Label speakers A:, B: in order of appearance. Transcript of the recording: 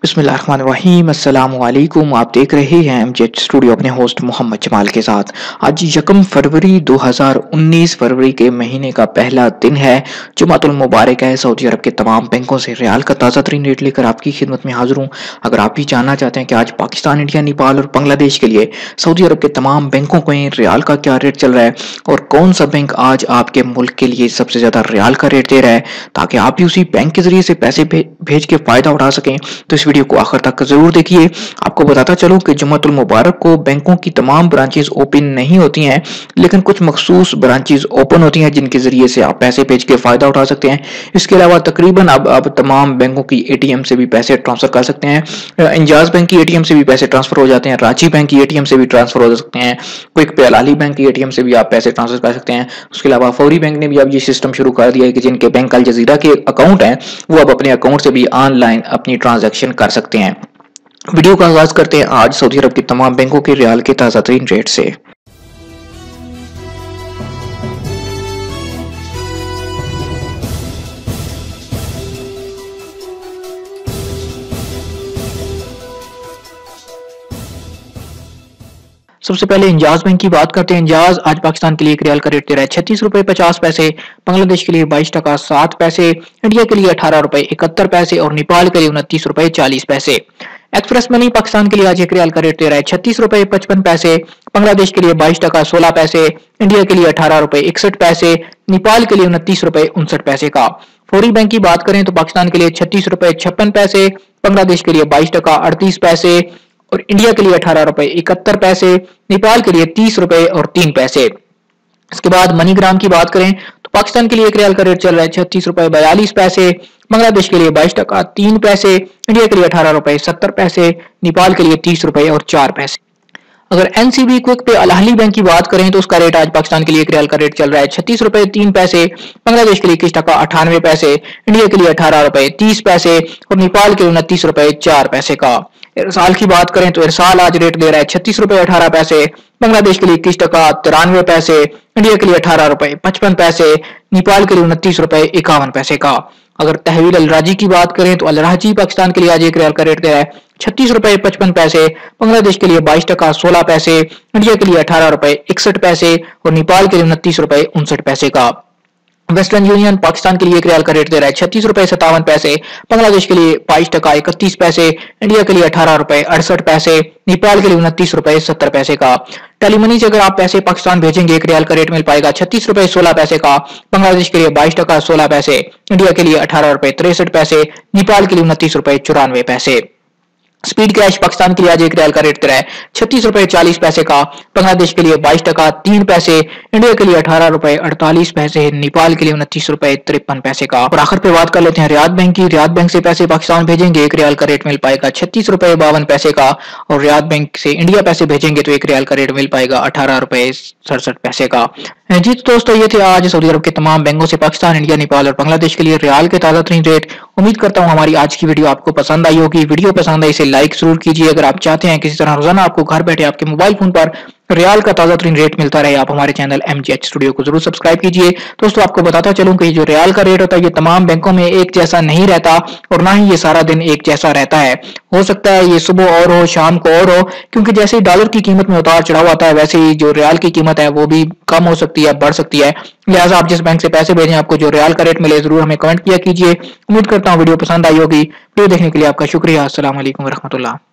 A: बिस्मिल्लाहिर्रहमानिर्रहीम अस्सलामुअलैकुम। आप देख रहे हैं एमजेड स्टूडियो अपने होस्ट मोहम्मद जमाल के साथ। आज यकम फरवरी 2019 फरवरी के महीने का पहला दिन है। जुमातुल मुबारक है। सऊदी अरब के तमाम बैंकों से रियाल का ताज़ा तरीन रेट लेकर आपकी खिदमत में हाजिर हूँ। अगर आप भी जानना चाहते हैं कि आज पाकिस्तान, इंडिया, नेपाल और बांग्लादेश के लिए सऊदी अरब के तमाम बैंकों में रियाल का क्या रेट चल रहा है और कौन सा बैंक आज आपके मुल्क के लिए सबसे ज्यादा रियाल का रेट दे रहा है, ताकि आप भी उसी बैंक के जरिए से पैसे भेज के फायदा उठा सकें, तो इस वीडियो को आखिर तक जरूर देखिए। आपको बताता चलूं कि जुमातुल मुबारक को बैंकों की तमाम ब्रांचेस ओपन नहीं होती हैं, लेकिन कुछ मखसूस ब्रांचेस ओपन होती हैं जिनके जरिए से आप पैसे भेज के फायदा उठा सकते हैं। इसके अलावा तकरीबन अब तमाम बैंकों की एटीएम से भी पैसे ट्रांसफर कर सकते हैं। इंजाज बैंक की एटीएम से भी पैसे ट्रांसफर हो जाते हैं, रांची बैंक की एटीएम से भी ट्रांसफर हो सकते हैं, क्विक पे अलाली बैंक की एटीएम से भी आप पैसे ट्रांसफर कर सकते हैं। उसके अलावा फौरी बैंक ने भी अब ये सिस्टम शुरू कर दिया है कि जिनके बैंक अल जजीरा के अकाउंट हैं वो अब अपने अकाउंट से भी ऑनलाइन अपनी ट्रांजैक्शन कर सकते हैं। वीडियो का आगाज करते हैं आज सऊदी अरब के तमाम बैंकों के रियाल के ताज़ा तरीन रेट से। सबसे पहले इंजाज बैंक की बात करते हैं। इंजाज आज पाकिस्तान के लिए एक रियाल का रेट दे रहा है 36 रुपए 50 पैसे, बांग्लादेश के लिए 22 टका 7 पैसे, इंडिया के लिए 18 रुपए 71 पैसे और नेपाल के लिए 29 रुपए 40 पैसे। एक्सप्रेस मनी पाकिस्तान के लिए आज एक रियाल का रेट दे रहा है 36 रुपए 55 पैसे, बांग्लादेश के लिए 22 टका 16 पैसे, इंडिया के लिए 18 रुपए 61 पैसे, नेपाल के लिए 29 रुपए 59 पैसे का। फौरी बैंक की बात करें तो पाकिस्तान के लिए 36 रुपए 56 पैसे, बांग्लादेश के लिए 22 टका 38 पैसे और इंडिया के लिए 18 रुपए 71 पैसे, नेपाल के लिए 30 रुपए और 3 पैसे। इसके बाद मनीग्राम की बात करें तो पाकिस्तान के लिए एक रियाल का रेट चल रहा है 36 रुपए 42 पैसे, बांग्लादेश के लिए 22 टका 3 पैसे, इंडिया के लिए 18 रुपए 70 पैसे, नेपाल के लिए 30 रुपए और 4 पैसे। अगर एनसीबी क्विक पे अलाहली बैंक की बात करें तो उसका रेट आज पाकिस्तान के लिए एक रियाल का रेट चल रहा है 36 रुपए 3 पैसे, बांग्लादेश के लिए 21 टका 98 पैसे, इंडिया के लिए 18 रुपए 30 पैसे और नेपाल के लिए 29 रुपए 4 पैसे का। इरसाल की बात करें तो इरसाल आज रेट दे रहा है 36 रुपए 18 पैसे, बांग्लादेश के लिए 21 टका 93 पैसे, इंडिया के लिए 18 रुपए 55 पैसे, नेपाल के लिए 29 रुपए 51 पैसे का। अगर तहवील अलराजी की बात करें तो अलराजी पाकिस्तान के लिए आज एक रियाल का रेट दे रहा है 36 रुपए 55 पैसे, बांग्लादेश के लिए 22 टका 16 पैसे, इंडिया के लिए 18 रुपए 61 पैसे और नेपाल के लिए 29 रुपए 59 पैसे का। वेस्टर्न यूनियन पाकिस्तान के लिए एक रियाल का रेट दे रहा है 36 रुपए 57 पैसे, बांग्लादेश के लिए 22 टका 31 पैसे, इंडिया के लिए 18 रुपए 68 पैसे, नेपाल के लिए 29 रुपए 70 पैसे का। टेलीमनी से अगर आप पैसे पाकिस्तान भेजेंगे एक रियाल का रेट मिल पाएगा 36 रुपए 16 पैसे का, बांग्लादेश के लिए 22 टका 16 पैसे, इंडिया के लिए 18 रुपए 63 पैसे, नेपाल के लिए 29 रुपए 94 पैसे। स्पीड कैश पाकिस्तान के लिए आज एक रियाल का रेट दे रहा है 36 रुपए 40 पैसे का, बांग्लादेश के लिए 22 टका 3 पैसे, इंडिया के लिए 18 रुपए 48 पैसे, नेपाल के लिए 29 रुपए 53 पैसे का। और आखिर पे बात कर लेते हैं रियाद बैंक की। रियाद बैंक से पैसे पाकिस्तान भेजेंगे एक रियाल का रेट मिल पाएगा 36 रुपए 52 पैसे का और रियाद बैंक से इंडिया पैसे भेजेंगे तो एक रियाल का रेट मिल पाएगा 18 रुपए 67 पैसे का। जी तो दोस्तों, ये थे आज सऊदी अरब के तमाम बैंकों से पाकिस्तान, इंडिया, नेपाल और बांग्लादेश के लिए रियाल के ताज़ा तरीन रेट। उम्मीद करता हूँ हमारी आज की वीडियो आपको पसंद आई होगी। वीडियो पसंद आई इसे लाइक जरूर कीजिए। अगर आप चाहते हैं किसी तरह रोजाना आपको घर बैठे आपके मोबाइल फोन पर रियाल का ताज़ा तरीन रेट मिलता रहे, आप हमारे चैनल एमजीएच स्टूडियो को जरूर सब्सक्राइब कीजिए। दोस्तों, आपको बताता चलूं कि जो रियाल का रेट होता है ये तमाम बैंकों में एक जैसा नहीं रहता और ना ही ये सारा दिन एक जैसा रहता है। हो सकता है ये सुबह और हो, शाम को और हो, क्योंकि जैसे ही डॉलर की कीमत में उतार चढ़ाव आता है वैसे ही जो रियाल की कीमत है वो भी कम हो सकती है, बढ़ सकती है। लिहाजा आप जिस बैंक से पैसे भेजें आपको जो रियाल का रेट मिले जरूर हमें कमेंट किया कीजिए। उम्मीद करता हूँ वीडियो पसंद आई होगी। वीडियो देखने के लिए आपका शुक्रिया। अस्सलाम वालेकुम व रहमतुल्लाह।